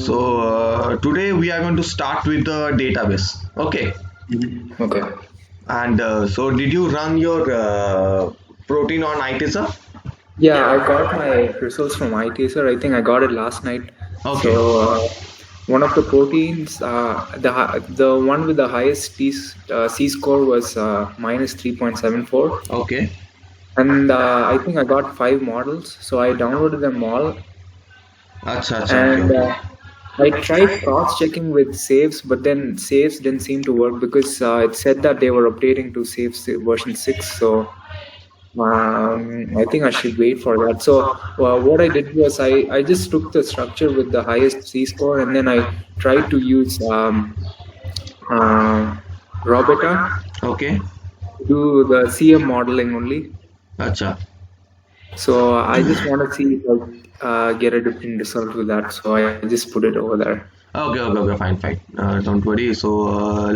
So today we are going to start with the database. Okay. Okay. And so did you run your protein on ITSR? Yeah, I got my results from ITSR. I think I got it last night. Okay. So one of the proteins, the one with the highest C score was minus 3.74, Okay. and I think I got five models. So I downloaded them all, Acha, acha, okay, and okay. I tried cross-checking with saves, but then saves didn't seem to work because it said that they were updating to saves version 6. So I think I should wait for that. So what I did was I just took the structure with the highest C score, and then I tried to use uh, Robeta Okay. to do the CM modeling only. Acha. So I just want to see if I get a different result with that. So I just put it over there. Okay, okay, okay, fine, fine. Don't worry. So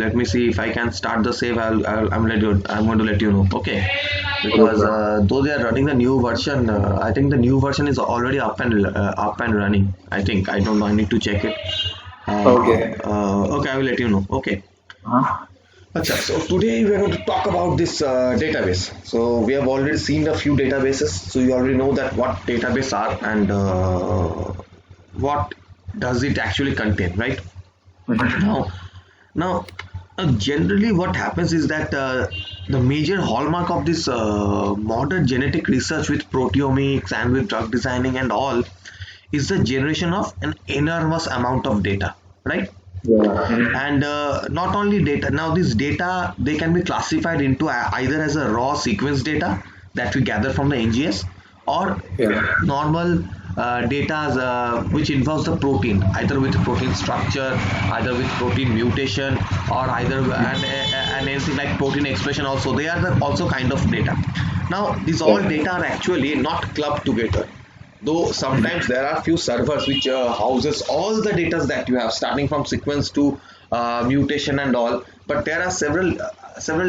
let me see if I can start the save. I'm going to let you know. Okay, because Okay. though they are running the new version, I think the new version is already up and running. I think I don't know. I need to check it. Okay. Okay, I will let you know. Okay. Uh-huh. Acha, so today we are going to talk about this database. So we have already seen a few databases. So you already know that what database are and what does it actually contain, right? Mhm. Now, now, generally, what happens is that the major hallmark of this modern genetic research with proteomics and with drug designing and all is the generation of an enormous amount of data, right? Yeah. Mhm. And not only data. Now, this data they can be classified into either as a raw sequence data that we gather from the NGS or Yeah. normal data which involves the protein, either with protein structure, either with protein mutation, or either and anything like protein expression. Also, they are also kind of data. Now, these all Yeah. data are actually not clubbed together, though sometimes Mhm. there are few servers which houses all the data that you have starting from sequence to mutation and all, but there are several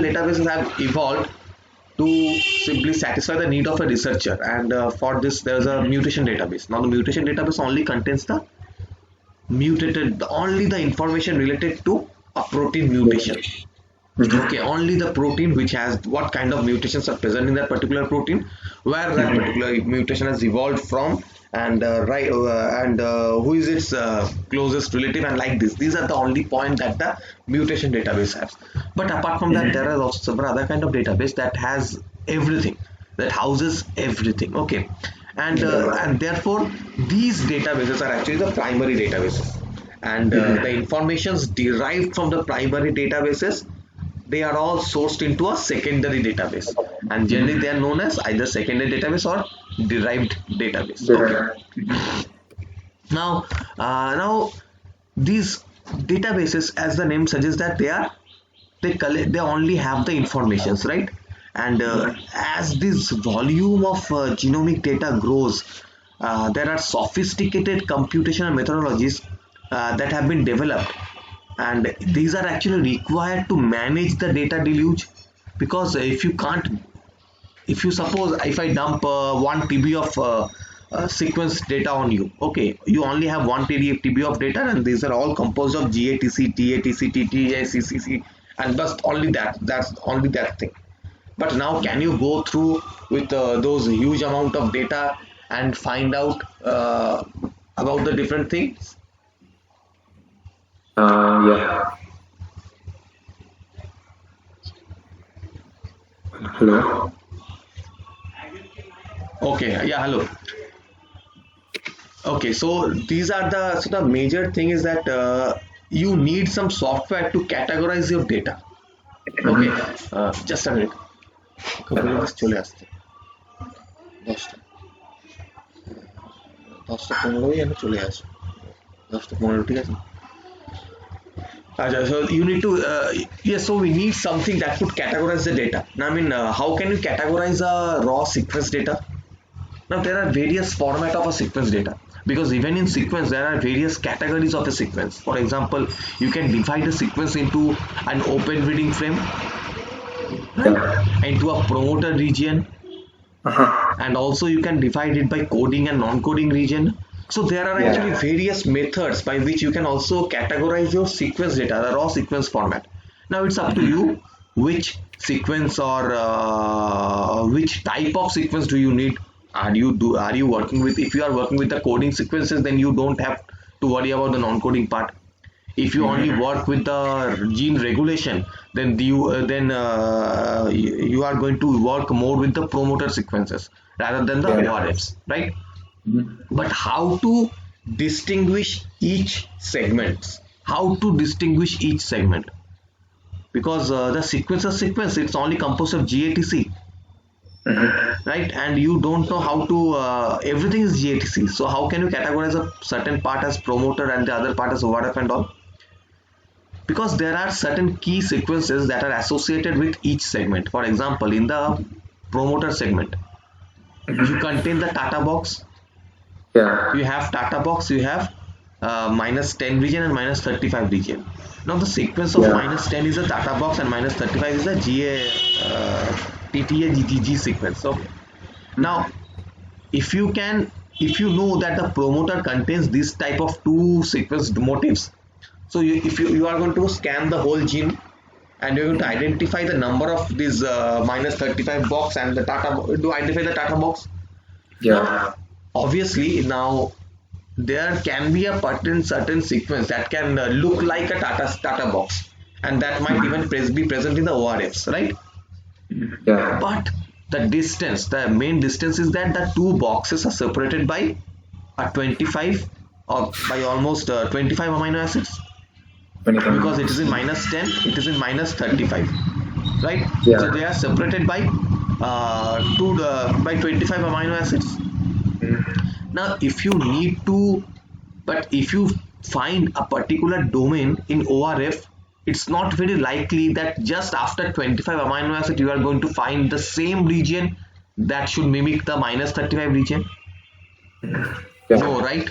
databases have evolved to simply satisfy the need of a researcher, and for this there's a mutation database. Now the mutation database only contains the mutated only the information related to a protein mutation. Okay, Mhm. only the protein which has what kind of mutations are present in that particular protein, where that Mhm. particular mutation has evolved from, and who is its closest relative, and like this. These are the only point that the mutation database has. But apart from that, there Mhm. are also several other kind of database that has everything, that houses everything. Okay, Yeah. and therefore these databases are actually the primary databases, and the Mhm. informations derived from the primary databases, they are all sourced into a secondary database, and generally they Mhm. are known as either secondary database or derived database. Okay. There. Mhm. Now these databases, as the name suggests, that they only have the informations, right? And as this volume of genomic data grows, there are sophisticated computational methodologies that have been developed, and these are actually required to manage the data deluge. Because if you can't, if you suppose if I dump 1 TB of sequence data on you, okay, you only have 1 TB of data, and these are all composed of GATC, TATC, TTACCC, and just only that's only that thing. But now can you go through with those huge amount of data and find out about the different things? Yeah. Hello. Okay, yeah, hello. Okay, so these are the major thing is that you need some software to categorize your data. Okay, Mhm. just a minute. কতগুলো Yeah. Miss চলে আসছে 10টা 10টা 15 যেন চলে আসে 10টা 15 ঠিক আছে so you need to yes, so we need something that could categorize the data. Now I mean, how can you categorize a raw sequence data? Now there are various format of a sequence data, because even in sequence there are various categories of a sequence. For example, you can divide a sequence into an open reading frame, right, Yeah. into a promoter region, Uh-huh. and also you can divide it by coding and non-coding region. So there are actually various methods by which you can also categorize your sequence data, the raw sequence format. Now it's up to you which sequence or which type of sequence do you need. Are you working with, if you are working with the coding sequences, then you don't have to worry about the non-coding part. If you only work with the gene regulation, then you are going to work more with the promoter sequences rather than the ORFs, right? But how to distinguish each segment? How to distinguish each segment? Because the sequence, it's only composed of GATC, right? And you don't know how to, everything is GATC. So how can you categorize a certain part as promoter and the other part as ORF and all? Because there are certain key sequences that are associated with each segment. For example, in the promoter segment, you contain the Tata box. You have Tata box, you have -10 region and -35 region. Now the sequence of -10 is a Tata box and -35 is a TTA GTG sequence. Okay. Now, if you know that the promoter contains this type of two sequence motifs, so if you are going to scan the whole gene and you're going to identify the number of these -35 box and the Tata, to identify the Tata box. Now, obviously, now there can be a certain sequence that can look like a Tata box, and that might even be present in the ORFs, right? But the main distance is that the two boxes are separated by a 25 or by almost 25 amino acids, because it is in -10, it is in -35, right? So they are separated by by 25 amino acids. Now if you find a particular domain in ORF, it's not very likely that just after 25 amino acid you are going to find the same region that should mimic the -35 region. No, right?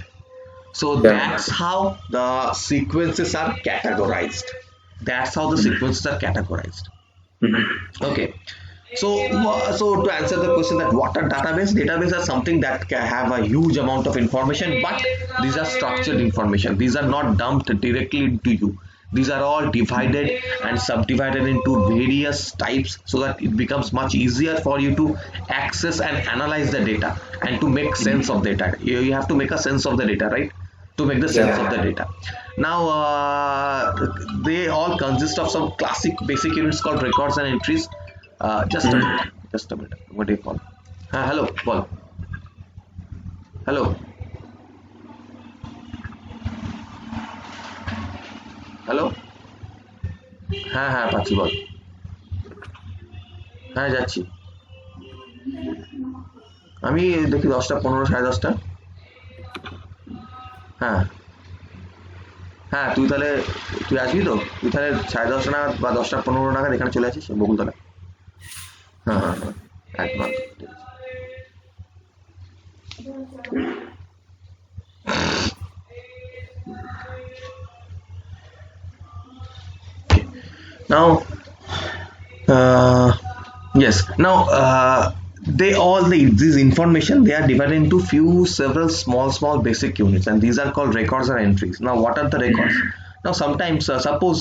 So that's how the sequences are categorized. Okay. So to answer the question that what are databases are something that can have a huge amount of information, but these are structured information. These are not dumped directly into you. These are all divided and subdivided into various types so that it becomes much easier for you to access and analyze the data and to make sense of data. You have to make a sense of the data, right? To make the sense of the data. Now they all consist of some classic basic units called records and entries. Just a minute. What do you call? Hello, Paul. Hello. Hello, হ্যাঁ পাচ্ছি, বল। হ্যাঁ যাচ্ছি, আমি দেখি 10টা 15 10:30। হ্যাঁ হ্যাঁ তুই আসবি তো? তুই তাহলে 10:30 নাগাদ বা 10টা 15 নাগাদ এখানে চলে আসিস বকুলতলা। হ্যাঁ একদম। Now yes, now this information, they are divided into several small basic units, and these are called records or entries. Now what are the records? Now sometimes suppose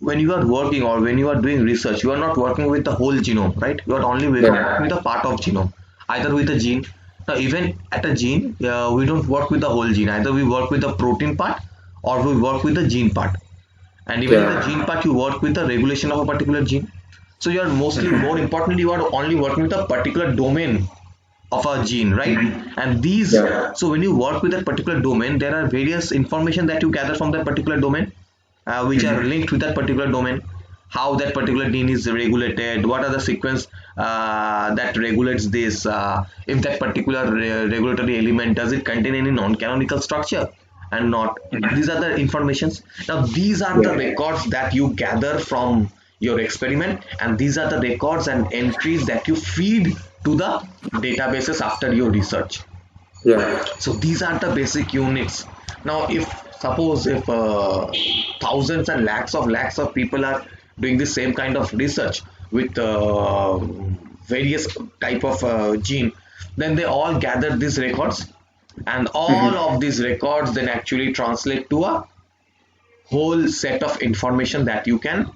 when you are working or when you are doing research, you are not working with the whole genome, right? You are only working with a part of genome, either with a gene. Now even at a gene, we don't work with the whole gene, either we work with the protein part or we work with the gene part. And even in the gene part, you work with the regulation of a particular gene. So you are more importantly, you are only working with a particular domain of a gene, right? And these, so when you work with a particular domain, there are various information that you gather from that particular domain, which are linked with that particular domain. How that particular gene is regulated, what are the sequence that regulates this, if that particular regulatory element, does it contain any non-canonical structure and not. These are the informations. Now these are the records that you gather from your experiment, and these are the records and entries that you feed to the databases after your research. So these are the basic units. Now suppose if thousands and lakhs of people are doing the same kind of research with various type of gene, then they all gather these records and all of these records then actually translate to a whole set of information that you can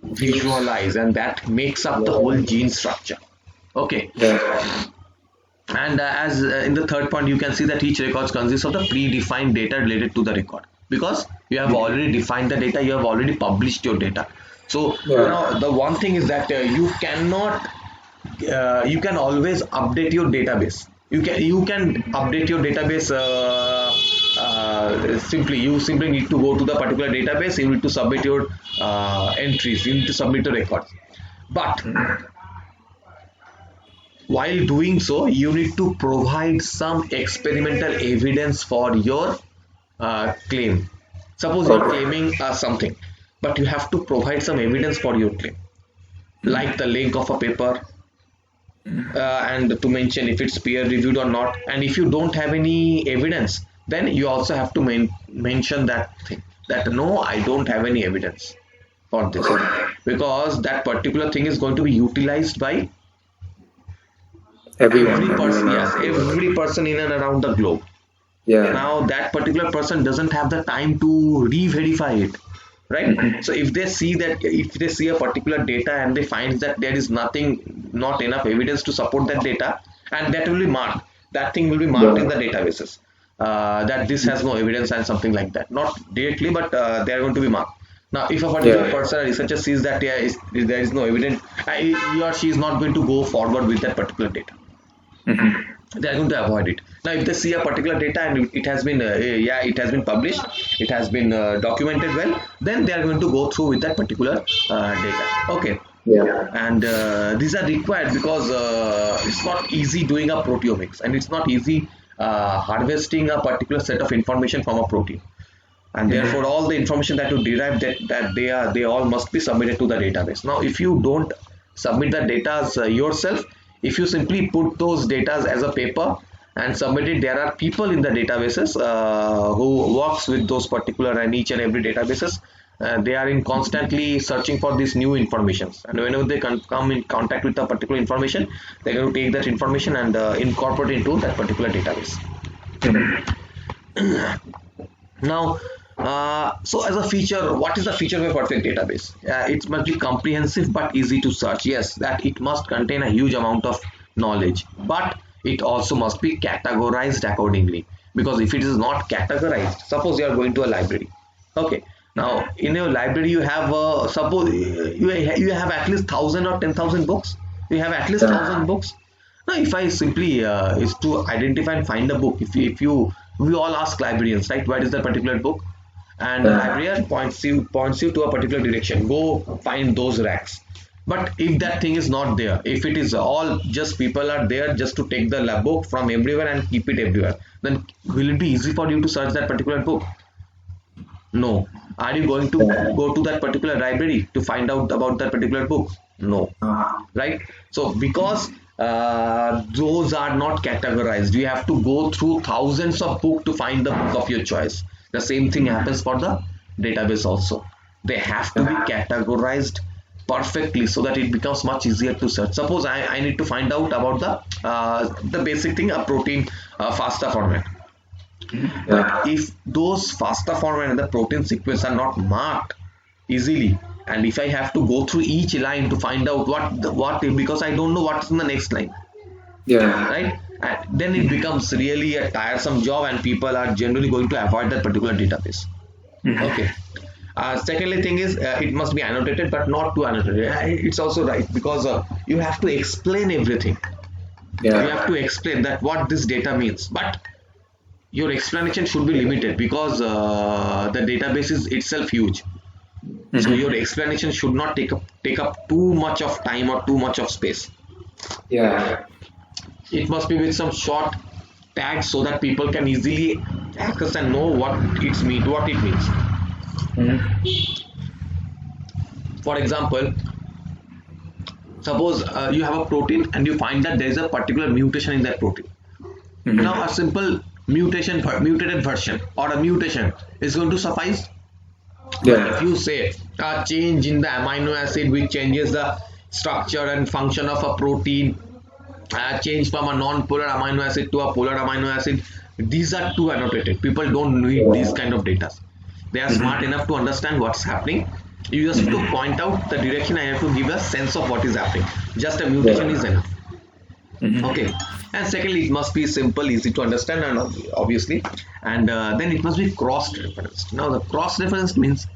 visualize, and that makes up the whole gene structure. Okay. Yeah. And as in the third point, you can see that each record consists of the predefined data related to the record, because you have already defined the data, you have already published your data. So now the one thing is that you cannot you can always update your database. You can update your database simply. You simply need to go to the particular database, you need to submit your entries, you need to submit the records. But while doing so, you need to provide some experimental evidence for your claim. Suppose you are claiming something, but you have to provide some evidence for your claim, like the link of a paper, and to mention if it's peer reviewed or not. And if you don't have any evidence, then you also have to mention that thing, that no, I don't have any evidence for this, because that particular thing is going to be utilized by Everyone. every person. Yes, every person in and around the globe. Yeah. Now that particular person doesn't have the time to re-verify it, right? So if they see a particular data and they find that there is not enough evidence to support that data, and that will be marked, that thing will be marked in the databases, that this has no evidence and something like that, not directly, but they are going to be marked. Now if a particular person, a researcher, sees that there is no evidence, he or she is not going to go forward with that particular data. They are going to avoid it. Now if they see a particular data and it has been it has been published, it has been documented well, then they are going to go through with that particular data. Okay. Yeah. And these are required because it's not easy doing a proteomics, and it's not easy harvesting a particular set of information from a protein, and therefore all the information that you derive, that they all must be submitted to the database. Now if you don't submit the data yourself, if you simply put those data as a paper and submit it, there are people in the databases who works with those particular and each and every databases. They are in constantly searching for this new informations, and whenever they come in contact with a particular information, they're going to take that information and incorporate into that particular database. Now so as a feature, what is the feature of a perfect database? It must be comprehensive but easy to search. Yes, that it must contain a huge amount of knowledge, but it also must be categorized accordingly, because if it is not categorized, suppose you are going to a library. Okay, now in your library you have suppose you have at least 1,000 or 10,000 books. You have at least 1,000 books. Now if I simply is to identify and find a book, we all ask librarians, right, what is that particular book, and the librarian points you to a particular direction, go find those racks. But if that thing is not there, if it is all just people are there just to take the book from everywhere and keep it everywhere, then will it be easy for you to search that particular book? No. Are you going to go to that particular library to find out about that particular book? No. Right? So because those are not categorized, you have to go through thousands of books to find the book of your choice. The same thing happens for the database also. They have to be categorized perfectly so that it becomes much easier to search. Suppose I need to find out about the basic thing, a protein FASTA format. But if those FASTA format and the protein sequence are not marked easily, and if I have to go through each line to find out what because I don't know what's in the next line, right? And then it becomes really a tiresome job, and people are generally going to avoid that particular database. Okay. Secondly thing is it must be annotated, but not too annotated. It's also right, because you have to explain everything. You have to explain that what this data means, but your explanation should be limited, because the database is itself huge. So your explanation should not take up too much of time or too much of space. It must be with some short tags so that people can easily access and know what it means. For example, suppose you have a protein and you find that there is a particular mutation in that protein. Now a simple mutated version or a mutation is going to suffice. If you say a change in the amino acid which changes the structure and function of a protein, change from a non-polar amino acid to a polar amino acid. These are too annotated. People don't need these kind of data. They are smart enough to understand what's happening. You just have to point out the direction. I have to give a sense of what is happening. Just a mutation is enough. Okay. And secondly, it must be simple, easy to understand, and obviously, and then it must be cross-referenced. Now, the cross-referenced means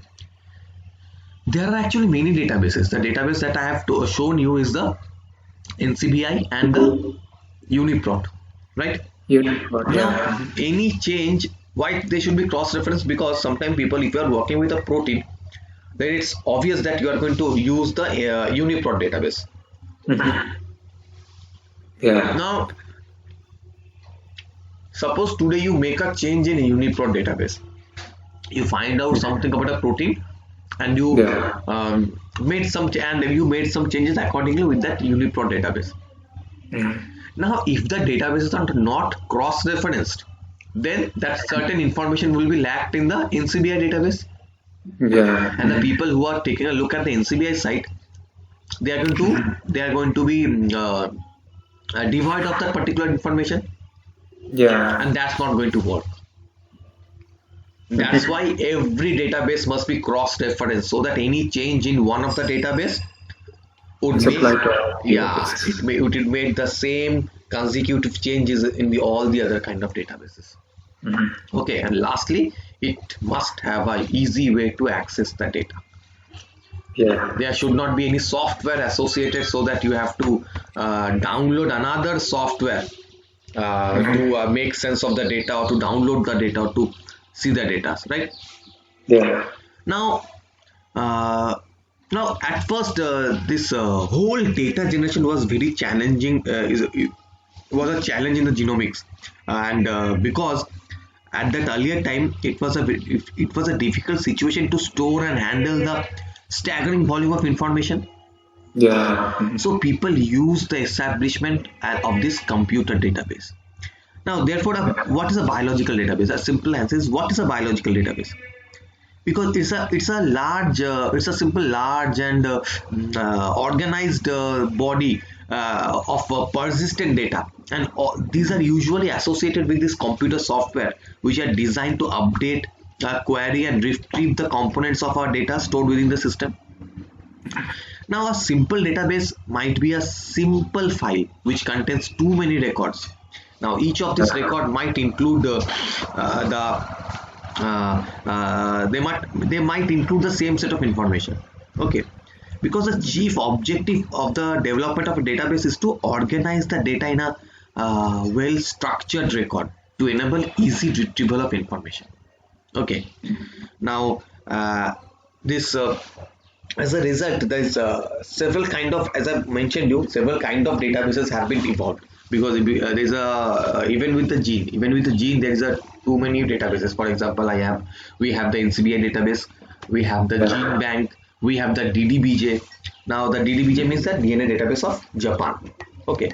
there are actually many databases. The database that I have shown you is the NCBI and the UniProt, right? Uniprot, Now, any change, why they should be cross-referenced? Because sometimes people, if you are working with a protein, then it's obvious that you are going to use the UniProt database. Yeah. Now, suppose today you make a change in a UniProt database. You find out something about a protein, and you made some changes accordingly with that UniProt database. Now, if the databases are not cross-referenced, then that certain information will be lacked in the NCBI database. Yeah. And the people who are taking a look at the NCBI site, they are going to be devoid of that particular information, Yeah. and that's not going to work. That's why every database must be cross-referenced, so that any change in one of the database would It's make, applied to all databases. it will make the same consecutive changes in all the other kind of databases. Okay, and lastly, it must have an easy way to access the data. Yeah. There should not be any software associated, so that you have to download another software to make sense of the data, or to download the data, or to see the data, right? Yeah. Now, at first, this whole data generation was very challenging. Was a challenge in the genomics, and because at that earlier time, it was a difficult situation to store and handle the staggering volume of information. Yeah. So people use the establishment of this computer database. Now, therefore, what is a biological database? A simple answer is, what is a biological database? Because it's a large, it's a simple, large and organized body of persistent data, and these are usually associated with this computer software, which are designed to update, query, and retrieve the components of our data stored within the system. Now, a simple database might be a simple file which contains too many records. Now, each of these record might include they might include the same set of information. Okay, because the chief objective of the development of a database is to organize the data in a well-structured record to enable easy retrieval of information. Okay, now this as a result, there is several kind of, as I mentioned you, several kind of databases have been evolved, because there is a even with the gene there is a too many databases. For example, we have the NCBI database, we have the gene bank, we have the DDBJ. Now, the DDBJ means the DNA database of Japan. Okay.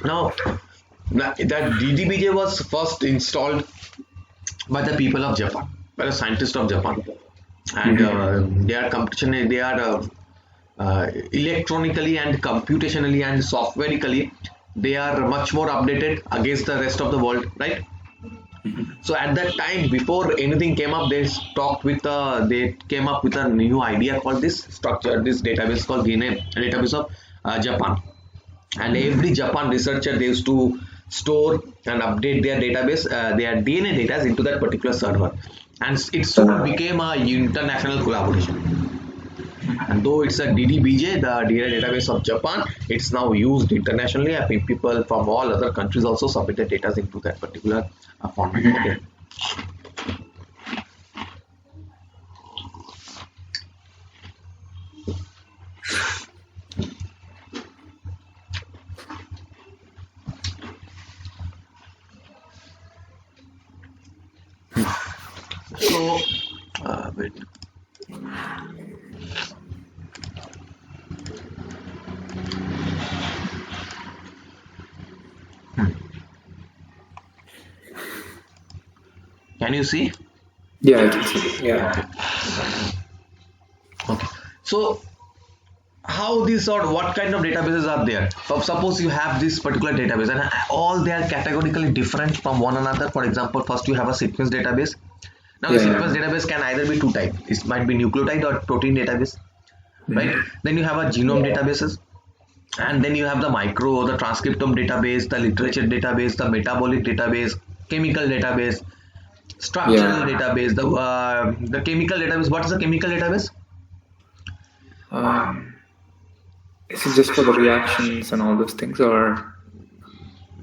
Now, that DDBJ was first installed by the people of Japan, by the scientists of Japan, and they are electronically and computationally and softwareically, they are much more updated against the rest of the world, right? So at that time, before anything came up, they came up with a new idea called this database called DNA database of Japan. And every Japan researcher, they used to store and update their database, their DNA data into that particular server, and it soon became a international collaboration. And though it's a DDBJ, the DNA database of Japan, it's now used internationally. I think people from all other countries also submitted data into that particular format. Okay. So, wait. Can you see? Yeah, I can see. Yeah. Okay. Okay. So how these or what kind of databases are there? Suppose you have this particular database and all they are categorically different from one another. For example, first you have a sequence database. Now a sequence Yeah. database can either be two types. It might be nucleotide or protein database, right? Mhm. Then you have a genome databases, and then you have the micro, the transcriptome database, the literature database, the metabolic database, chemical database, structural Yeah. database, the chemical database. What is the chemical database? Um, is it just for the reactions and all those things, or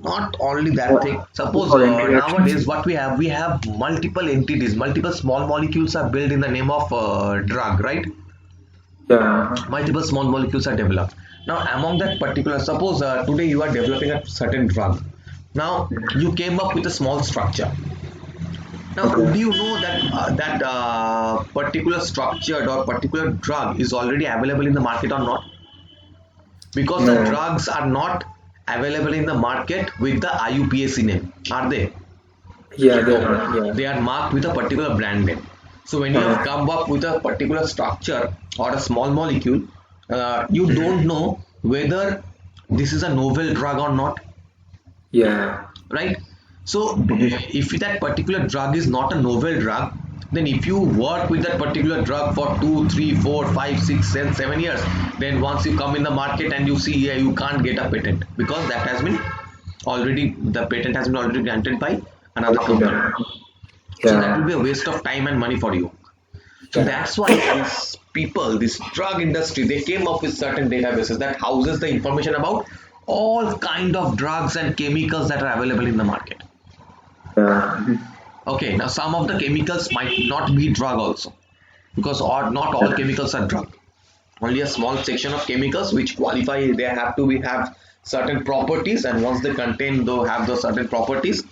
Not only that thing. or, Suppose or interactions? nowadays what we have multiple entities, multiple small molecules are built in the name of drug, right? Yeah. Multiple small molecules are developed. Now among that particular, suppose today you are developing a certain drug. Now you came up with a small structure. Now do Okay. you know that particular structured or particular drug is already available in the market or not? Because the No. drugs are not available in the market with the IUPAC name, are they? Yeah, they're No, not. Yeah. they are marked with a particular brand name. So when you have Uh, come up with a particular structure or a small molecule, you mhm. don't know whether this is a novel drug or not, Yeah. right? So Mhm. if that particular drug is not a novel drug, then if you work with that particular drug for 2, 3, 4, 5, 6, 7 years, then once you come in the market and you see, yeah, you can't get a patent because that has been already, the patent has been already granted by another Already company. done. So that will Yeah. be a waste of time and money for you. So Yeah. that's why these people, this drug industry, they came up with certain databases that houses the information about all kind of drugs and chemicals that are available in the market. Yeah. Mhm. Okay, now some of the chemicals might not be drug also, because not all Yeah. chemicals are drug. Only a small section of chemicals which qualify, they have to be have certain properties, and once they contain though have those certain properties,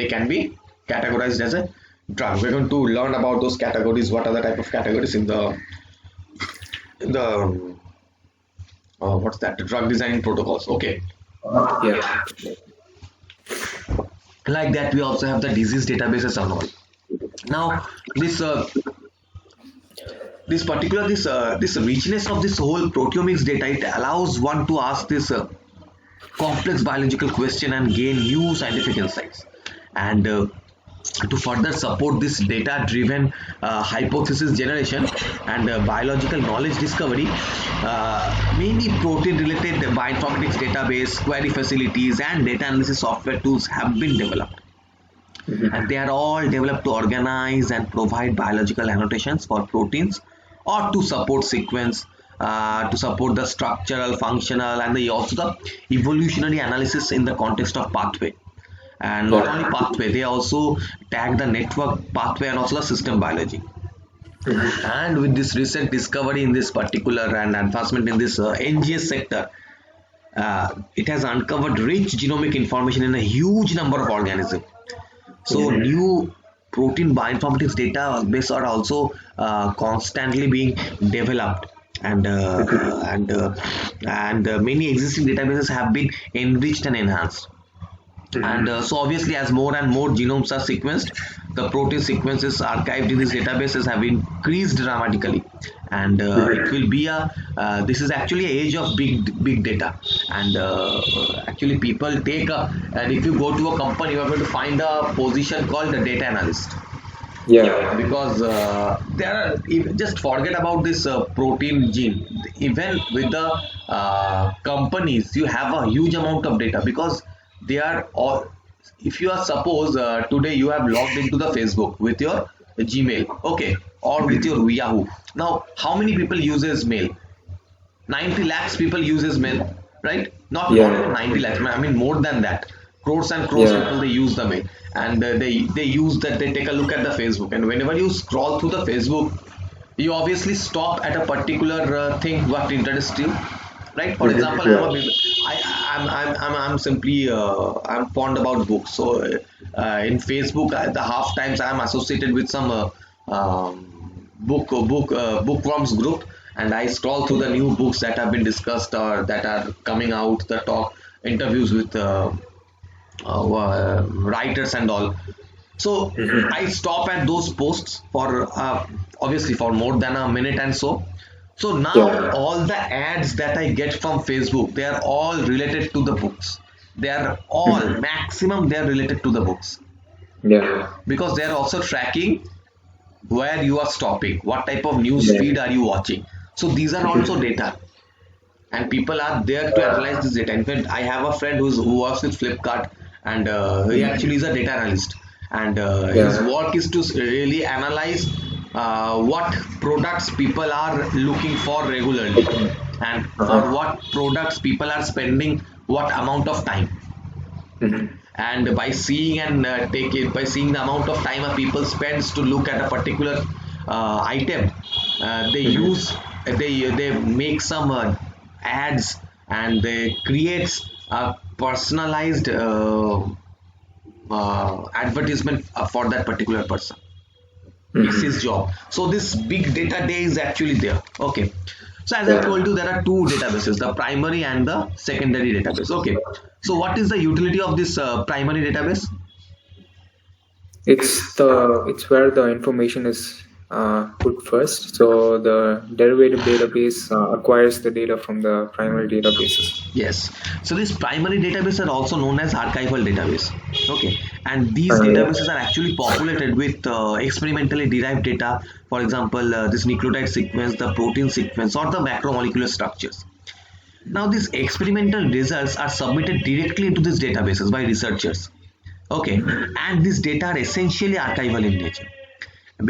they can be categorized as a drug. We're going to learn about those categories, what are the type of categories in the what's that, drug designing protocols. Okay, Yeah. like that we also have the disease databases and all. Now this richness of this whole proteomics data, it allows one to ask this complex biological question and gain new scientific insights. And to further support this data driven hypothesis generation and biological knowledge discovery, many protein related bioinformatics database, query facilities, and data analysis software tools have been developed, and Mhm. they are all developed to organize and provide biological annotations for proteins or to support sequence, to support the structural, functional, and also the evolutionary analysis in the context of pathway. And not only Yeah. pathway, they also tag the network pathway and also the system biology. Mhm. And with this recent discovery in this particular and advancement in this NGS sector, it has uncovered rich genomic information in a huge number of organisms. So Mhm. new protein bioinformatics database are also constantly being developed, and many existing databases have been enriched and enhanced. And Mhm. so obviously as more and more genomes are sequenced, the protein sequences archived in these databases have increased dramatically. And it Mhm. will be a this is actually a age of big data. And actually people take a, and if you go to a company, you are going to find a position called the data analyst, Yeah. because there are, just forget about this protein gene. Even with the companies, you have a huge amount of data, because they are all, if you are suppose today you have logged into the Facebook with your Gmail, okay, or with Mhm. your Yahoo. Now how many people uses mail? 90 lakhs people uses mail, right? Not even Yeah. 90 lakhs, I mean more than that. Crores and crores people, Yeah. they use the mail. And they use that, they take a look at the Facebook, and whenever you scroll through the Facebook, you obviously stop at a particular thing what interests you, right? For Mhm. example, Yeah. I'm simply I'm fond about books. So in Facebook, the half times I'm associated with some bookworms group, and I scroll through the new books that have been discussed or that are coming out, the talk interviews with writers and all. So Mhm. I stop at those posts for obviously for more than a minute and so. So now Yeah. all the ads that I get from Facebook, they are all related to the books. They are all Mhm. maximum, they are related to the books, Yeah. because they are also tracking where you are stopping, what type of news Yeah. feed are you watching. So these are also Mhm. data, and people are there to analyze this data. In fact, I have a friend who works with Flipkart, and he actually is a data analyst, and his Yeah. work is to really analyze what products people are looking for regularly, Okay. and for Uh-huh. what products people are spending what amount of time. Mhm. And by seeing and take it by seeing the amount of time a people spends to look at a particular item, they Mhm. use they make some ads, and they creates a personalized advertisement for that particular person. It's his Mhm. job. So this big data day is actually there. Okay. So as I told Yeah. you, there are two databases, the primary and the secondary database. Okay. So what is the utility of this primary database? It's where the information is put first. So the derivative database acquires the data from the primary databases. Yes. So these primary databases are also known as archival database. Okay. And these Yeah. databases are actually populated with experimentally derived data. For example, this nucleotide sequence, the protein sequence, or the macromolecular structures. Now, these experimental results are submitted directly into these databases by researchers. Okay. And these data are essentially archival in nature,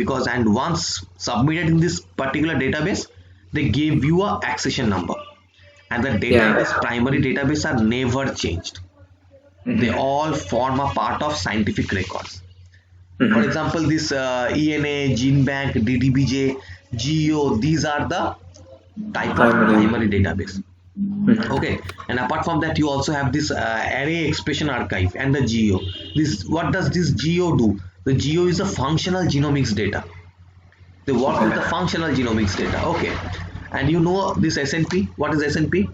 because and once submitted in this particular database, they give you a accession number, and the data in this Yeah. primary database are never changed. They Mhm. all form a part of scientific records. For Mhm. example, this ENA, GeneBank, DDBJ, GEO, these are the type of Primary. primary database. Mhm. Okay, and apart from that, you also have this array expression archive and the GEO. This, what does this GEO do? The GEO is a functional genomics data. They work with the Okay. functional genomics data. Okay, and you know this SNP. What is SNP?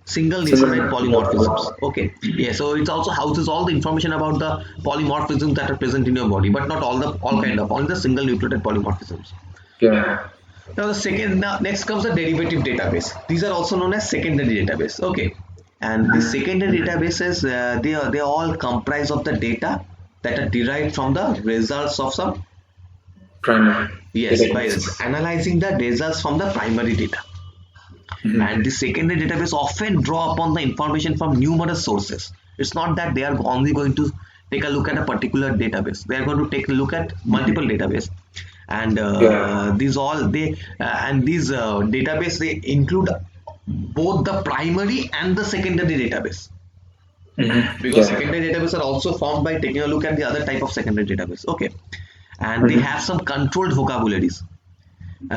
Single nucleotide Single. polymorphisms. Okay, yeah. So it also houses all the information about the polymorphisms that are present in your body, but not all kind of, only the single nucleotide polymorphisms. Yeah. Now the second, now next comes the derivative database. These are also known as secondary database. Okay, and the secondary databases, they all comprise of the data that are derived from the results of some, Primary yes, by databases. analyzing the results from the primary data. And Mhm. the secondary database often draw upon the information from numerous sources. It's not that they are only going to take a look at a particular database. They are going to take a look at multiple database, and Yeah. these database, they include both the primary and the secondary database, Mhm. because Yeah. secondary database are also formed by taking a look at the other type of secondary database. Okay, and they have Mhm. some controlled vocabularies,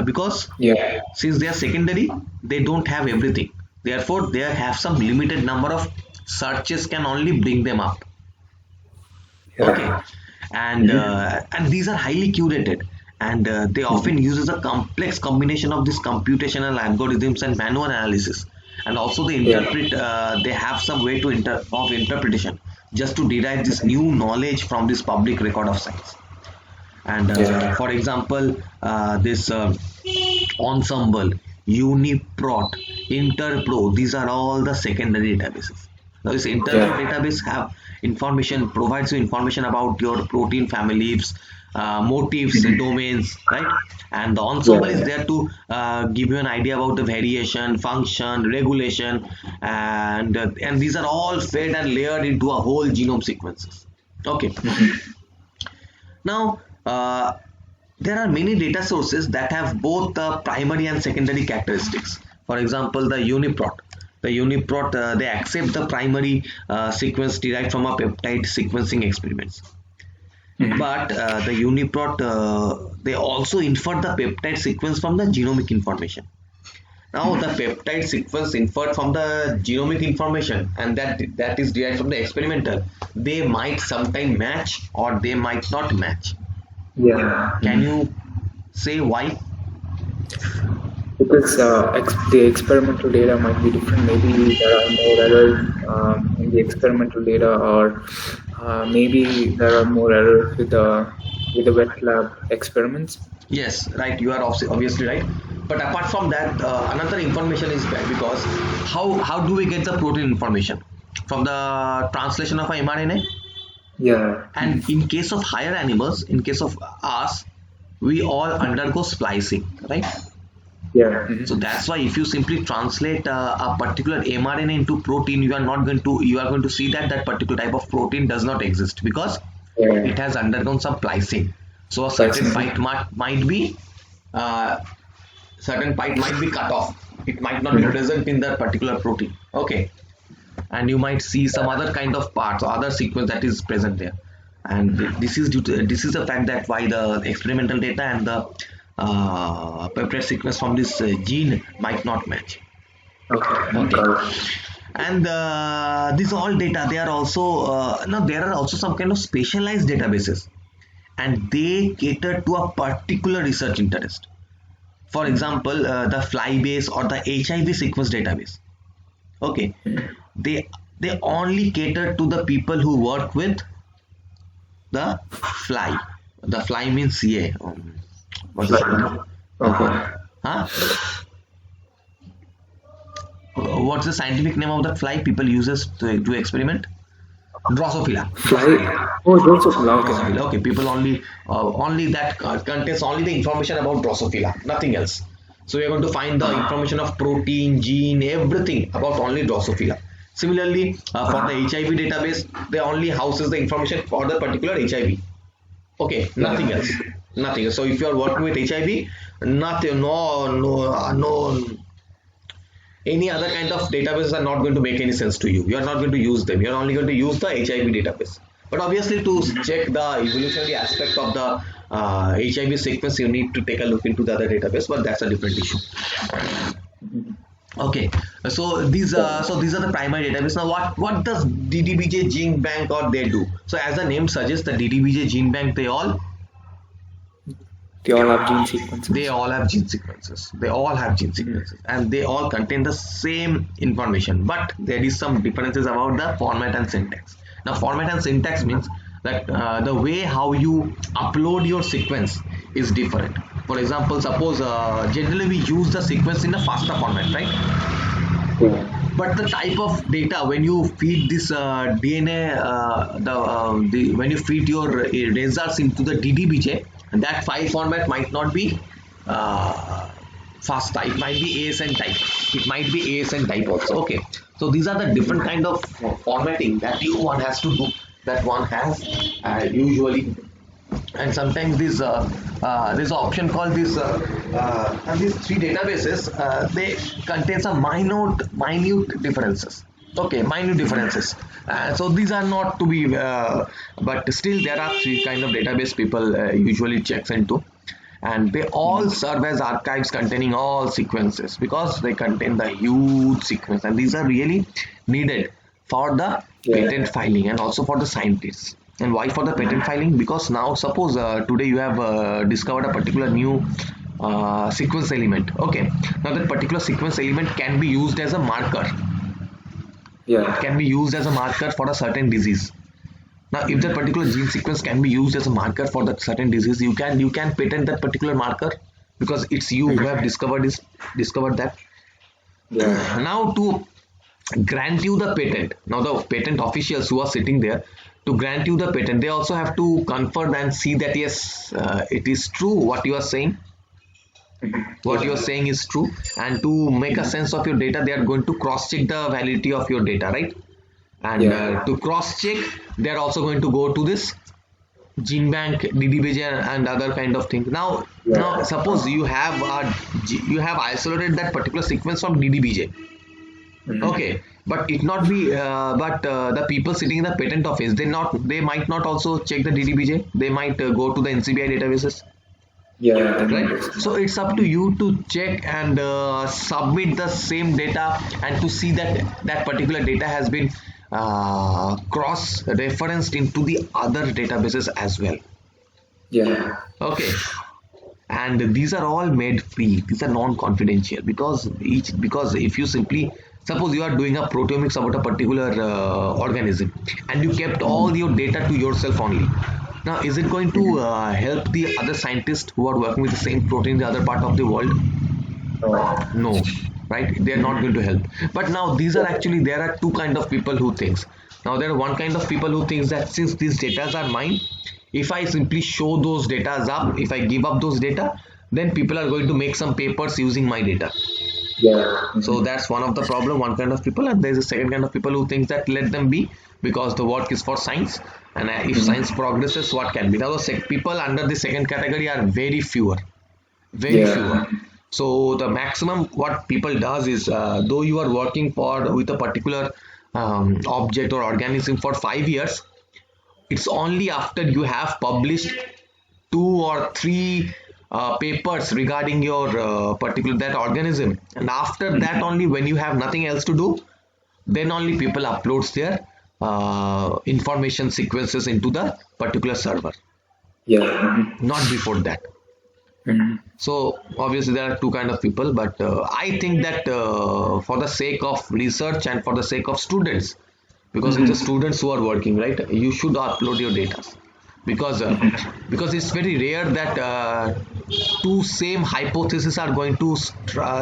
because Yeah. since they are secondary, they don't have everything. Therefore, they have some limited number of searches can only bring them up. Okay, Yeah. Mhm. and these are highly curated, and they often Mhm. uses a complex combination of these computational algorithms and manual analysis, and also they Yeah. interpret. They have some way to of interpretation just to derive this new knowledge from this public record of science. And Yeah. for example, this Ensemble, Uniprot, Interpro, these are all the secondary databases. Now this Interpro Yeah. database have information, provides you information about your protein families, motifs, domains, right? And the Ensemble is Yeah. there to give you an idea about the variation, function, regulation, and these are all fed and layered into a whole genome sequences. Okay. Mhm. Now, there are many data sources that have both the primary and secondary characteristics. For example, the UniProt. The UniProt, they accept the primary sequence derived from a peptide sequencing experiments. Mhm. But the UniProt, they also infer the peptide sequence from the genomic information. Now, the peptide sequence inferred from the genomic information, and that is derived from the experimental, they might sometime match or they might not match. Yeah. Can Mhm. you say why? Because the experimental data might be different. Maybe there are more errors in the experimental data, or maybe there are more errors with the wet lab experiments. Yes, right. You are obviously right. But apart from that, another information is bad because how do we get the protein information from the translation of a mRNA? Yeah. And in case of higher animals, in case of us, we all undergo splicing, right? Yeah. So that's why if you simply translate a particular mRNA into protein, you are going to see that that particular type of protein does not exist because Yeah. it has undergone some splicing. So a certain Splicing. might be uh, certain pipe might be cut off. It might not be present in that particular protein. Okay, and you might see some other kind of parts or other sequence that is present there. And this is due to this is the fact that why the experimental data and the peptide sequence from this gene might not match. Okay. Okay, Got it. and these all data they are also now there are also some kind of specialized databases, and they cater to a particular research interest. For example, the Flybase or the HIV sequence database. Okay, they they only cater to the people who work with the fly. The fly means CA. What's the Okay. huh? What's the scientific name of that fly people uses to experiment? Drosophila. Fly. Oh, Drosophila. Okay. Drosophila. Okay, people only that contains only the information about Drosophila, nothing else. So we are going to find the information of protein, gene, everything about only Drosophila. Similarly, for the HIV database, they only houses the information for the particular HIV. Okay, nothing else. Nothing else. So if you are working with HIV, nothing, no, any other kind of databases are not going to make any sense to you. You are not going to use them. You are only going to use the HIV database. But obviously, to check the evolutionary aspect of the HIV sequence, you need to take a look into the other database. But that's a different issue. Okay, so these are the primary database. Now, what does DDBJ Gene Bank or they do? So as the name suggests, the DDBJ Gene Bank they all have gene sequences. they all have gene sequences. They all have gene sequences, and they all contain the same information. But there is some differences about the format and syntax. Now, format and syntax means that the way how you upload your sequence is different. For example, suppose generally we use the sequence in a FASTA format, right? Yeah. But the type of data when you feed this DNA, when you feed your results into the DDBJ, that file format might not be FASTA. It might be ASN type. It might be ASN type also. Okay. So these are the different kind of formatting that one has to do. That one has usually, and sometimes this there's an option called this and these three databases they contain some minute differences. Okay, minute differences. So these are not to be but still there are three kind of database people usually checks into, and they all serve as archives containing all sequences because they contain the huge sequence, and these are really needed for the patent filing and also for the scientists. And why for the patent filing? Because now suppose today you have discovered a particular new sequence element. Okay, now that particular sequence element can be used as a marker. Yeah. It can be used as a marker for a certain disease. Now if that particular gene sequence can be used as a marker for that certain disease, you can patent that particular marker because it's you who have discovered that. Yeah. Now to grant you the patent, now the patent officials who are sitting there to grant you the patent, they also have to confirm and see that yes, it is true what you are saying. What you are saying is true, and to make a sense of your data, they are going to cross check the validity of your data, right? And to cross check, they are also going to go to this gene bank, DDBJ, and other kind of things. Now suppose you have isolated that particular sequence from DDBJ. Okay, but it not be the people sitting in the patent office, they might not also check the DDBJ. They might go to the NCBI databases. Yeah. Right. So it's up to you to check and submit the same data, and to see that that particular data has been cross referenced into the other databases as well. Yeah. Okay, and these are all made free. These are non-confidential because if you simply Suppose you are doing a proteomics about a particular organism, and you kept all your data to yourself only. Now, is it going to help the other scientists who are working with the same protein in the other part of the world? Oh. No, right? They are not going to help. But now these are actually, there are two kind of people who thinks. Now there are one kind of people who thinks that since these data are mine, if I simply show those data up, if I give up those data, then people are going to make some papers using my data. Yeah. So that's one of the problem, one kind of people. And there's a second kind of people who thinks that let them be, because the work is for science, and if science progresses, what can be. Now the people under the second category are very fewer, very Yeah. fewer. So the maximum what people does is, though you are working for with a particular object or organism for 5 years, it's only after you have published 2 or 3 papers regarding your particular that organism, and after that only, when you have nothing else to do, then only people uploads their information sequences into the particular server, Yeah. not before that. Mhm. So obviously there are two kind of people, but I think that for the sake of research and for the sake of students, because it's the students who are working, right, you should upload your data, because it's very rare that two same hypotheses are going to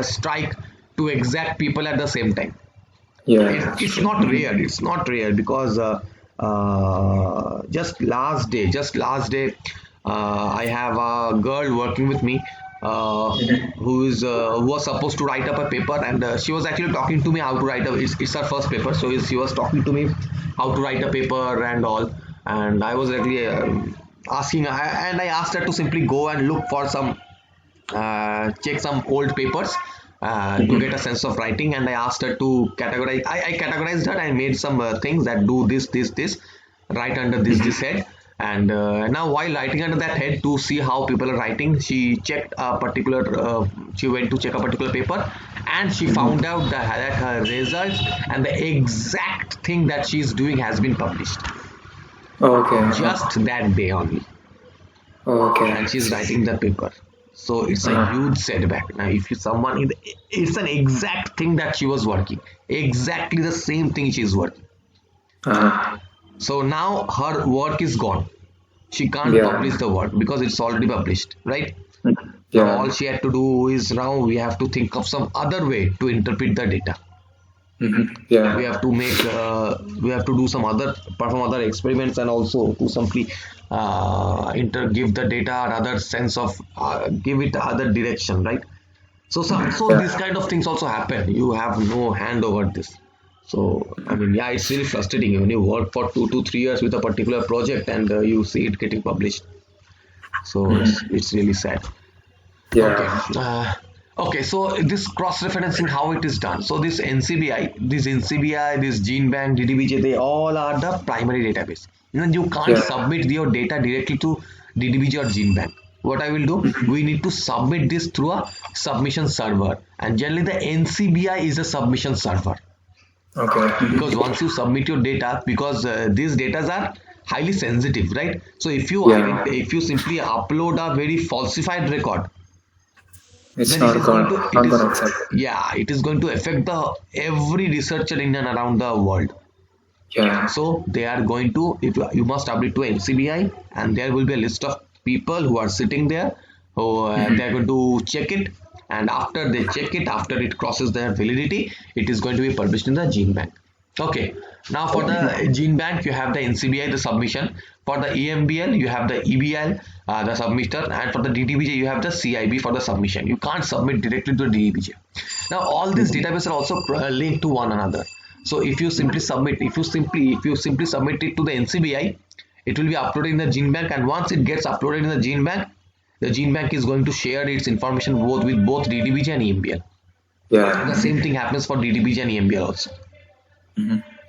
strike two exact people at the same time. Yeah. It, That's it's true. not rare. It's not rare, because just last day, I have a girl working with me, who was supposed to write up a paper, and she was actually talking to me how to write a. It's her first paper, so she was talking to me how to write a paper and all, and I was actually asking, and I asked her to simply go and look for some check some old papers to get a sense of writing, and I asked her to categorize. I categorized her. I made some things that do this, write under this head. And now while writing under that head to see how people are writing, she checked a particular, she went to check a particular paper, and she found out that her results and the exact thing that she's doing has been published Okay. just that day only, Okay. and she's writing the paper. So it's a huge setback. Now, if you someone, it's an exact thing that she was working, exactly the same thing she's working. Uh, So now her work is gone. She can't Yeah. publish the work because it's already published, right? Now yeah. all she had to do is, now we have to think of some other way to interpret the data. Yeah. We have to make, we have to do some other, perform other experiments, and also to simply give the data another sense of, give it other direction, right? So these kind of things also happen. You have no hand over this. So I mean, yeah, it's really frustrating when you work for 2 to 3 years with a particular project, and you see it getting published. So it's really sad. Yeah. Okay. Okay. So this cross-referencing, how it is done. So this NCBI, this GenBank, DDBJ, they all are the primary database. You can't Yeah. submit your data directly to DDBJ or GenBank. What I will do, we need to submit this through a submission server, and generally the NCBI is a submission server. Okay. Because once you submit your data, because these data are highly sensitive, right? So if you Yeah. if you simply upload a very falsified record, It's then not it is going gonna, to, not gonna accept. yeah, it is going to affect the every researcher in and around the world. Yeah. So they are going to, if you must update to NCBI, and there will be a list of people who are sitting there, who they are going to check it, and after they check it, after it crosses their validity, it is going to be published in the GenBank. Okay. Now for the GenBank, you have the NCBI, the submission. For the EMBL, you have the EBL, the submitter, and for the DDBJ, you have the CIB for the submission. You can't submit directly to the DDBJ. Now all these databases are also linked to one another. So if you simply submit, if you simply submit it to the NCBI, it will be uploaded in the GenBank, and once it gets uploaded in the GenBank is going to share its information with both DDBJ and EMBL. Yeah. The same thing happens for DDBJ and EMBL also.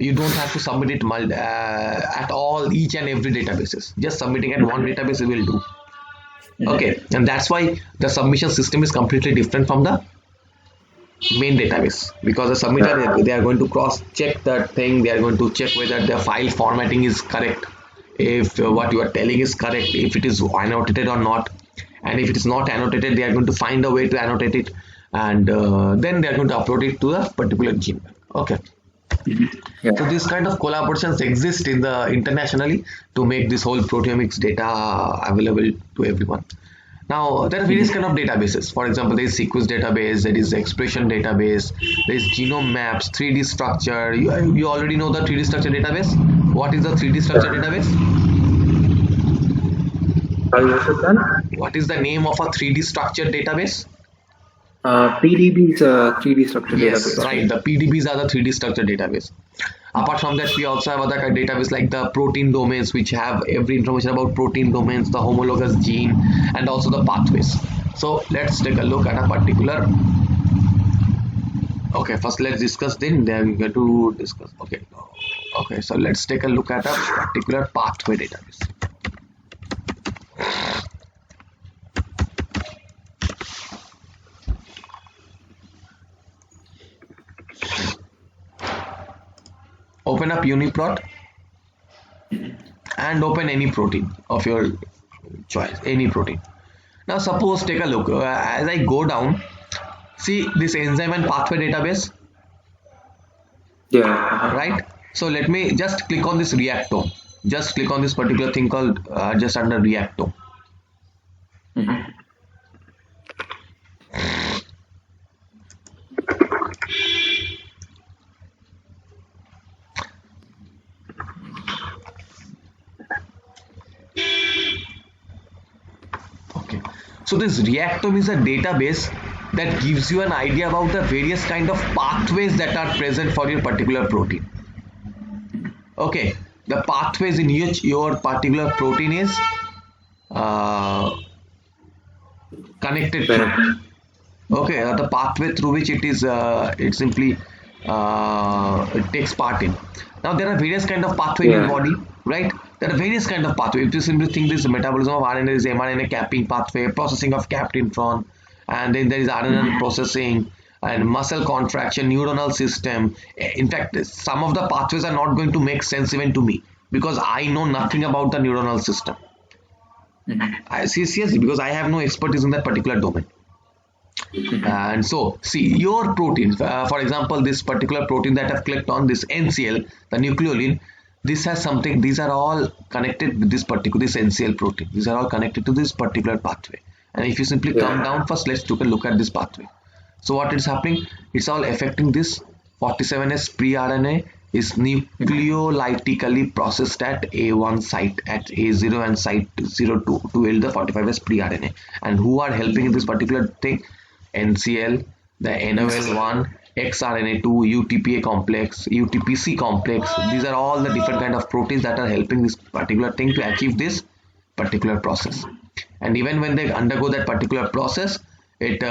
You don't have to submit it at all, each and every databases. Just submitting at one database will do. Okay, and that's why the submission system is completely different from the main database, because the submitter, they are going to cross check that thing. They are going to check whether the file formatting is correct, if what you are telling is correct, if it is annotated or not, and if it is not annotated, they are going to find a way to annotate it, and then they are going to upload it to a particular GenBank. Okay. Yeah. So these kind of collaborations exist in the internationally to make this whole proteomics data available to everyone. Now there are various kind of databases. For example, there is sequence database, there is expression database, there is genome maps, 3D structure. You already know the 3D structure database. What is the 3D structure database? Sorry, what's it done? What is the name of a 3D structure database? PDB is a 3D structure Yes, database, right. right? The PDBs are the 3D structure database. Apart from that, we also have other kind of database like the protein domains, which have every information about protein domains, the homologous gene, and also the pathways. So let's take a look at a particular. Okay, first let's discuss. Then we get to discuss. Okay, okay. So let's take a look at a particular pathway database. Open up UniProt and open any protein of your choice, any protein. Now suppose take a look as I go down, see this enzyme and pathway database, Yeah. right? So let me just click on this reactome, just click on this particular thing called just under reactome. Mhm. Okay, so this reactome is a database that gives you an idea about the various kind of pathways that are present for your particular protein. Okay, the pathways in which your particular protein is connected to. Okay, the pathway through which it simply it takes part in. Now there are various kind of pathway in your Yeah. body, right? There are various kind of pathway. If you simply think this metabolism of RNA is mRNA capping pathway, processing of capped intron, and then there is RNA processing and muscle contraction, neuronal system. In fact, some of the pathways are not going to make sense even to me because I know nothing about the neuronal system. I see seriously because I have no expertise in that particular domain. And so see your protein, for example this particular protein that I've clicked on, this NCL, the nucleolin, this has something, these are all connected with this particular, this NCL protein, these are all connected to this particular pathway. And if you simply come down first, let's take a look at this pathway. So what is happening, it's all affecting this 47S pre-RNA is nucleolytically processed at A1 site, at A0 and site 02 to yield the 45S pre-RNA. And who are helping in this particular thing? NCL, the NOL1, XRNA2, UTPA complex, UTPC complex. These are all the different kind of proteins that are helping this particular thing to achieve this particular process. And even when they undergo that particular process, it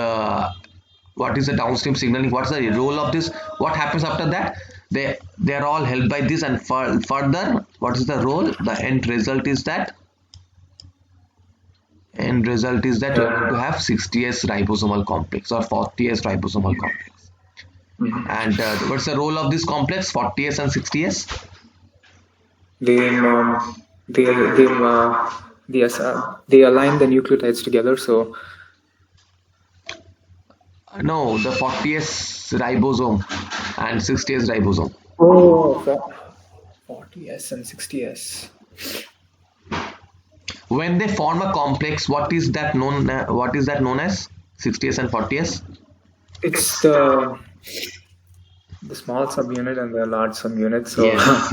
what is the downstream signaling? What's the role of this? What happens after that? They are all helped by this, and further, what is the role? The end result is that you are going to have 60S ribosomal complex or 40S ribosomal complex. And what's the role of this complex, 40S and 60S? They they align the nucleotides together. So No, the 40S ribosome and 60S ribosome. 40S and 60S. When they form a complex, what is that known as? 60S and 40S? It's the small subunit and the large subunit. So Yes,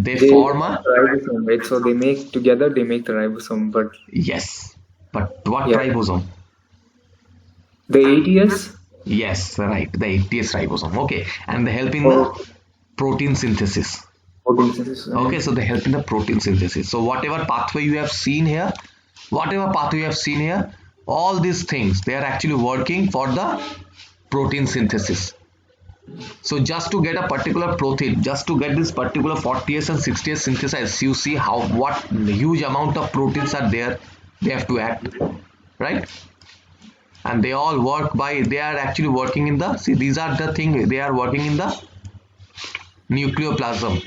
they they form a ribosome, right? So they make the ribosome, but yes, but what yeah. ribosome? The ATS? Yes, right, the ATS ribosome. Okay, and they help in the protein synthesis. Okay, so they help in the protein synthesis. So whatever pathway you have seen here, all these things, they are actually working for the protein synthesis. So just to get a particular protein, just to get this particular 40S and 60S synthesized, you see what huge amount of proteins are there, they have to act, right? And they all work by, they are actually working in the, see these are the thing, they are working in the nucleoplasm.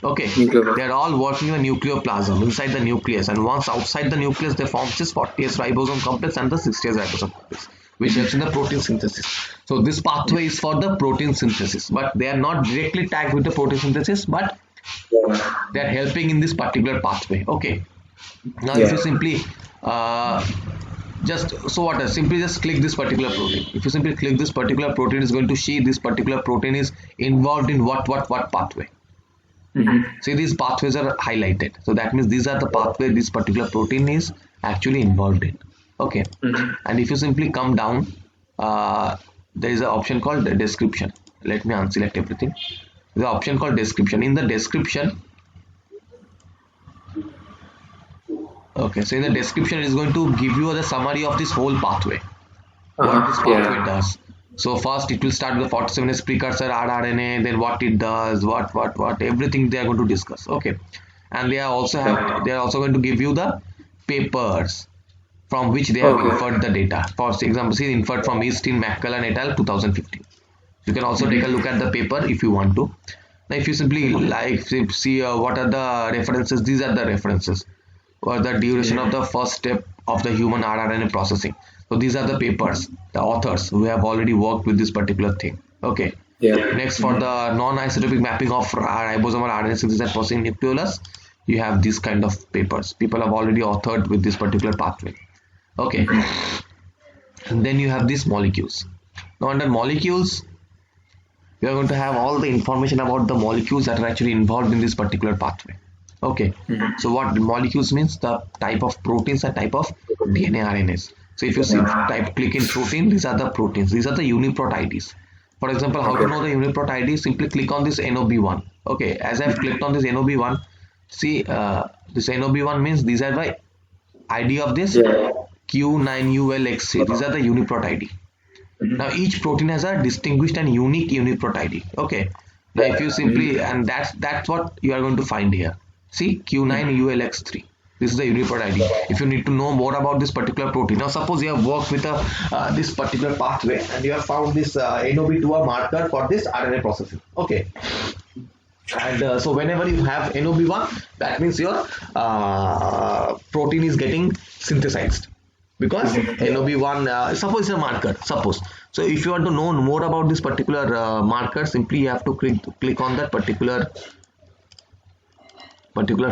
Okay, they are all working in the nucleoplasm, inside the nucleus, and once outside the nucleus they form this 40S ribosome complex and the 60S ribosome complex. which helps in the protein synthesis. So this pathway is for the protein synthesis, but they are not directly tagged with the protein synthesis, but they are helping in this particular pathway. Okay. Now, if you simply simply just click this particular protein. If you simply click this particular protein, is going to see this particular protein is involved in what pathway. See, these pathways are highlighted, so that means these are the pathway this particular protein is actually involved in. Okay. And if you simply come down, there is an option called description. Let me unselect everything. The option called description. In the description, okay, so in the description it is going to give you the summary of this whole pathway, what this pathway does. So first it will start with the 47S precursor rRNA, then what it does, what everything they are going to discuss. Okay. And they are also going to give you the papers from which they have inferred the data. For example, see, inferred from Eastin, McCullen et al. 2015. You can also take a look at the paper if you want to. Now if you simply see what are the references, these are the references, or the duration of the first step of the human rRNA processing. So these are the papers, the authors who have already worked with this particular thing. Okay. Next, for the non-isotopic mapping of ribosomal RNA synthesis and processing nucleolus, you have this kind of papers. People have already authored with this particular pathway. Okay. And then you have these molecules. Now under molecules, you are going to have all the information about the molecules that are actually involved in this particular pathway. Okay. So what molecules means? The type of proteins and type of DNA RNAs. So if you click in protein, these are the proteins. These are the UniProt IDs. For example, how to know the UniProt ID? Simply click on this NOB1. Okay, as I've clicked on this NOB1, see, this NOB1 means these are the ID of this Q9ULX3. These are the UniProt ID. Now each protein has a distinguished and unique UniProt ID. Okay. Now if you simply, and that's what you are going to find here. See, Q9ULX3. This is the UniProt ID. If you need to know more about this particular protein, now suppose you have worked with this particular pathway and you have found this NOB2 marker for this RNA processing. Okay. And so whenever you have NOB1, that means your protein is getting synthesized, because NOB1 suppose is a marker. Suppose. So if you want to know more about this particular marker, simply you have to click on that particular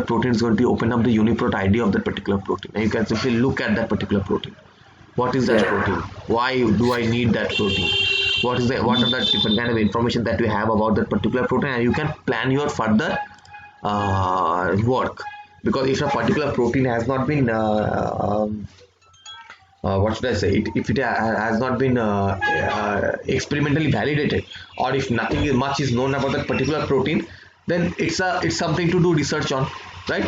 protein. Is going to open up the UniProt ID of that particular protein, and you can simply look at that particular protein. What is that protein? Why do I need that protein? What are the different kind of information that we have about that particular protein, and you can plan your further work. Because if a particular protein has not been what should I say, if it has not been experimentally validated, or if nothing much is known about that particular protein, then it's something to do research on, right?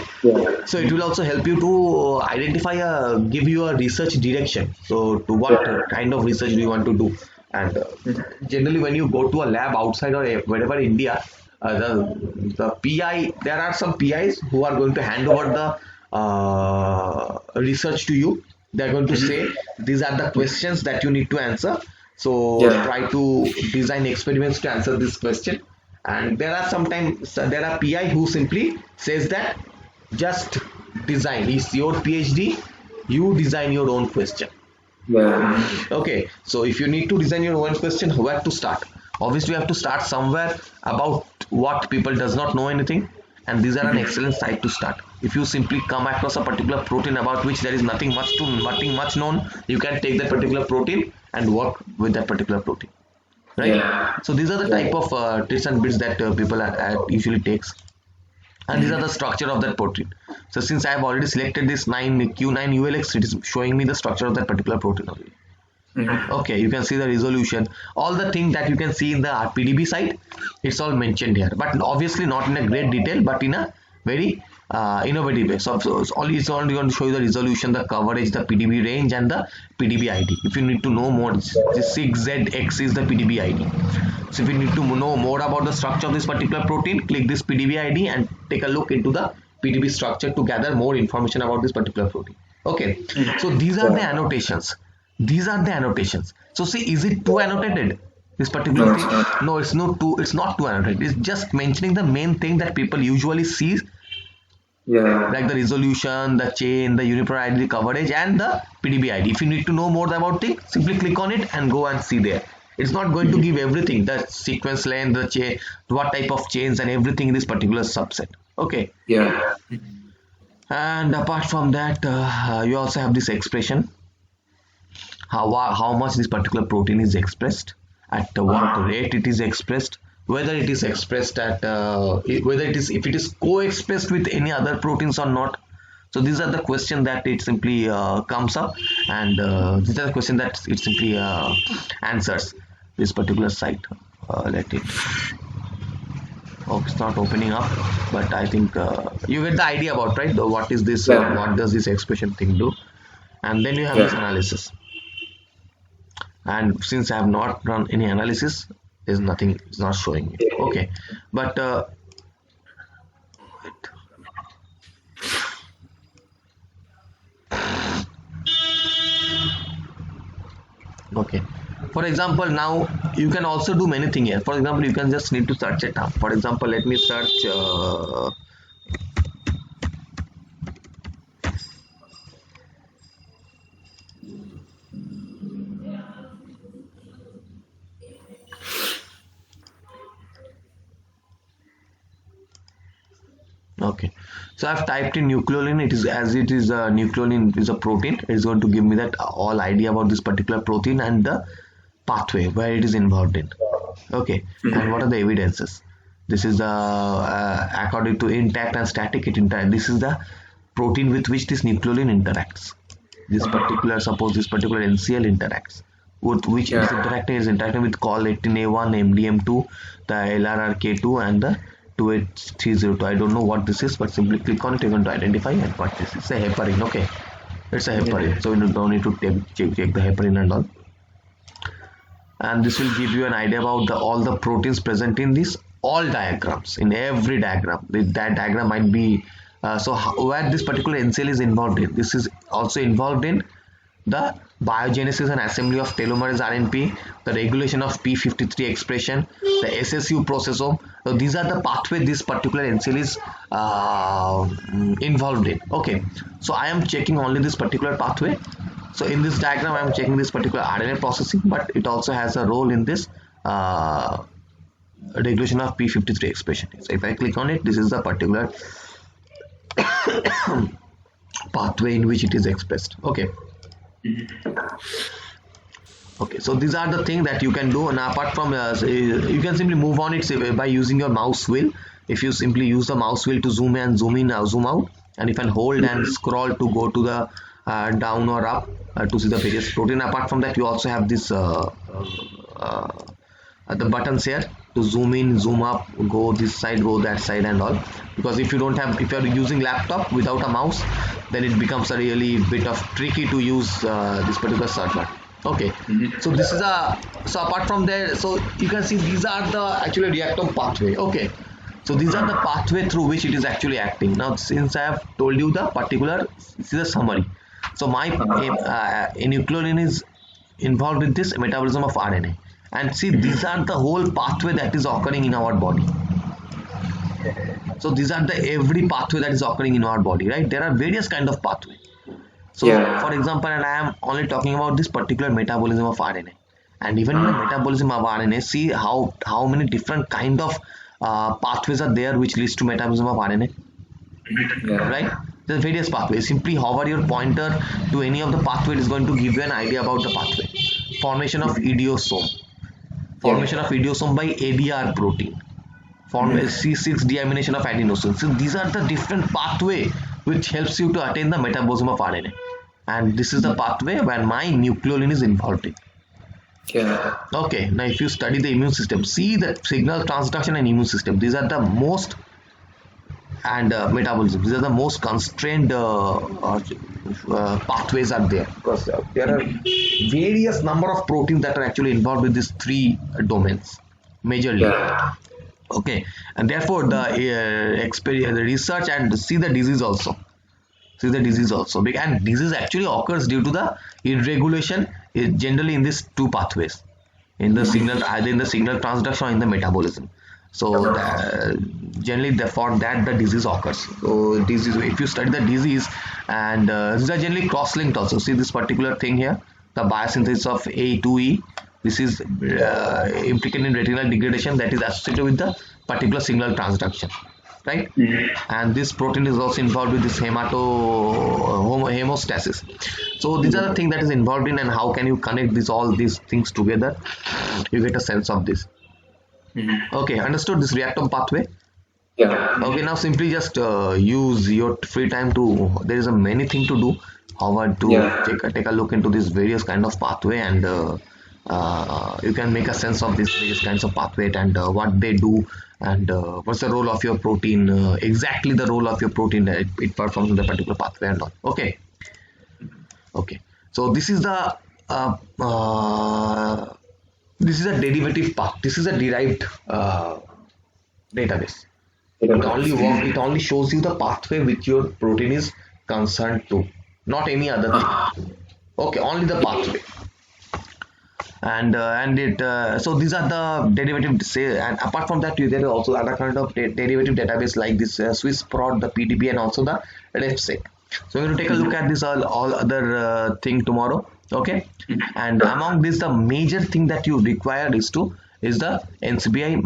So it will also help you to identify give you a research direction. So to what kind of research do you want to do? And generally when you go to a lab outside or wherever India, the PI, there are some PIs who are going to hand over the research to you. They're going to say these are the questions that you need to answer. So try to design experiments to answer this question. And there are PI who simply says that just design. It's your PhD, you design your own question. Okay, so if you need to design your own question, where to start? Obviously you have to start somewhere about what people does not know anything, and these are an excellent site to start. If you simply come across a particular protein about which there is nothing much known, you can take that particular protein and work with that particular protein, right? So these are the type of tricks and bits that people usually takes, and these are the structure of that protein. So since I have already selected this Q9ULX, it is showing me the structure of that particular protein already. Okay, you can see the resolution, all the things that you can see in the PDB site, it's all mentioned here, but obviously not in a great detail, but in a very innovative way. So it's only going to show you the resolution, the coverage, the PDB range, and the PDB ID. If you need to know more, this 6ZX is the PDB ID. So if you need to know more about the structure of this particular protein, click this PDB ID and take a look into the PDB structure to gather more information about this particular protein. Okay, so these are the annotations. These are the annotations. So see, is it too annotated? This particular thing? No, it's not too annotated. It's just mentioning the main thing that people usually see Yeah. like the resolution, the chain, the unipolar ID coverage, and the PDB ID. If you need to know more about it, simply click on it and go and see there. It's not going to give everything, the sequence length, the chain, what type of chains, and everything in this particular subset. Okay. Yeah. And apart from that, you also have this expression, how much this particular protein is expressed, at what rate it is expressed, whether it is expressed at whether it is, if it is co-expressed with any other proteins or not. So these are the questions that it simply comes up, and these are the questions that it simply answers this particular site. Let it. Oh, it's not opening up, but I think you get the idea about, right, what is this, Yeah. what does this expression thing do, and then you have this Yeah. analysis. And since I have not run any analysis, there's nothing, it's not showing me. Okay, but okay, for example, now you can also do many things here. For example, you can just need to search it up. For example, let me search okay, so I've typed in nucleolin. It is, as it is, nucleolin is a protein. It's going to give me that all idea about this particular protein and the pathway where it is involved in. Okay, and what are the evidences? This is the according to intact and static, this is the protein with which this nucleolin interacts. This particular, suppose this particular NCL interacts with which Yeah. is interacting with col18A1, MDM2, the LRRK2, and the 28302. I don't know what this is, but simply click on it, you're going to identify and what this is. It's a heparin. Okay, it's a heparin, so you don't need to check the heparin and all. And this will give you an idea about all the proteins present in this all diagrams, in every diagram. That diagram might be where this particular NCL is involved in. This is also involved in the biogenesis and assembly of telomerase RNP, the regulation of p53 expression, the SSU processome. So these are the pathway this particular NCL is involved in. Okay, so I am checking only this particular pathway. So in this diagram, I am checking this particular RNA processing, but it also has a role in this regulation of p53 expression. So if I click on it, this is the particular pathway in which it is expressed. Okay. Okay, so these are the things that you can do, and apart from you can simply move on it by using your mouse wheel. If you simply use the mouse wheel to zoom in, zoom out, and you can hold and scroll to go to the down or up to see the various protein. Apart from that, you also have this the buttons here to zoom in, zoom up, go this side, go that side, and all. Because if you don't have, if you are using laptop without a mouse, then it becomes a really bit of tricky to use this particular shortcut. Okay, so this is so apart from there, so you can see these are the actually reactome pathway. Okay, so these are the pathway through which it is actually acting. Now, since I have told you the particular, this is a summary. So my nucleolin is involved with this metabolism of RNA, and see, these are the whole pathway that is occurring in our body. So these are the every pathway that is occurring in our body, right? There are various kind of pathway. So for example, and I am only talking about this particular metabolism of RNA, and even in the metabolism of RNA, see how many different kind of pathways are there which leads to metabolism of RNA. Right? There's various pathways. Simply hover your pointer to any of the pathway, is going to give you an idea about the pathway. Formation of idiosome. Formation of idiosome by ADR protein. C6 deamination of adenosine. So these are the different pathway which helps you to attain the metabolism of RNA. And this is the pathway where my nucleolin is involved in. Okay, now if you study the immune system, see the signal transduction and immune system. These are the most, and metabolism. These are the most constrained pathways are there, because there are various number of proteins that are actually involved with these three domains majorly. Okay, and therefore the research and see the disease also. See the disease also, and disease actually occurs due to the irregulation generally in these two pathways, in the signal, either in the signal transduction or in the metabolism. So generally for that the disease occurs. So disease, if you study the disease, and these are generally cross-linked also. See this particular thing here, the biosynthesis of A2E. This is implicated in retinal degradation that is associated with the particular signal transduction, right? And this protein is also involved with this hemostasis. So these are the things that is involved in, and how can you connect all these things together? You get a sense of this. Okay, understood this reactome pathway. Yeah. Okay, now simply just use your free time to. There is a many thing to do. However, to take a look into this various kind of pathway, and you can make a sense of these various kinds of pathway, and what they do, and what's the role of your protein, exactly the role of your protein that it performs in the particular pathway and all. Okay. Okay. So this is the this is a derivative path. This is a derived database. It only shows you the pathway which your protein is concerned to, not any other thing. Okay, only the pathway. And it so these are the derivative say, and apart from that there is also other kind of derivative database like this Swiss Prot, the PDB, and also the RefSeq. So we're going to take a look at this all other thing tomorrow. Okay, and among this the major thing that you require is the NCBI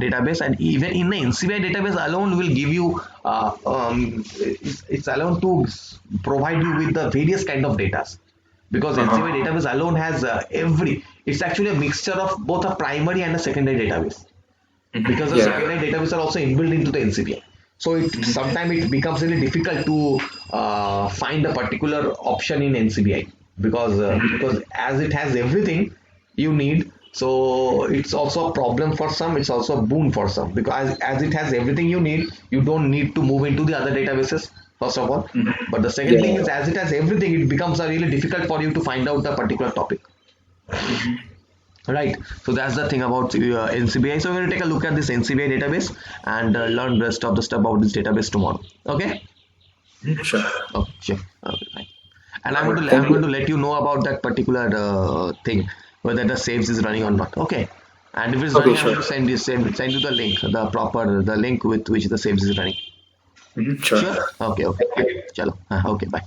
database, and even in the NCBI database alone will give you it's alone to provide you with the various kind of data, because NCBI database alone has it's actually a mixture of both a primary and a secondary database, because the secondary database are also inbuilt into the NCBI. So sometimes it becomes really difficult to find a particular option in NCBI, because as it has everything you need. So it's also a problem for some, it's also a boon for some, because as it has everything you need, you don't need to move into the other databases first of all. But the second thing is, as it has everything, it becomes really difficult for you to find out the particular topic. Right, so that's the thing about NCBI. So we're going to take a look at this NCBI database and learn the rest of the stuff about this database tomorrow. Okay. Sure. Oh, sure. Okay, fine. And I'm going to let you know about that particular thing, whether the saves is running or not. Okay. And if it's running, I'm going to send you the link, the link with which the saves is running. Sure. Okay. Chalo. Okay. Bye.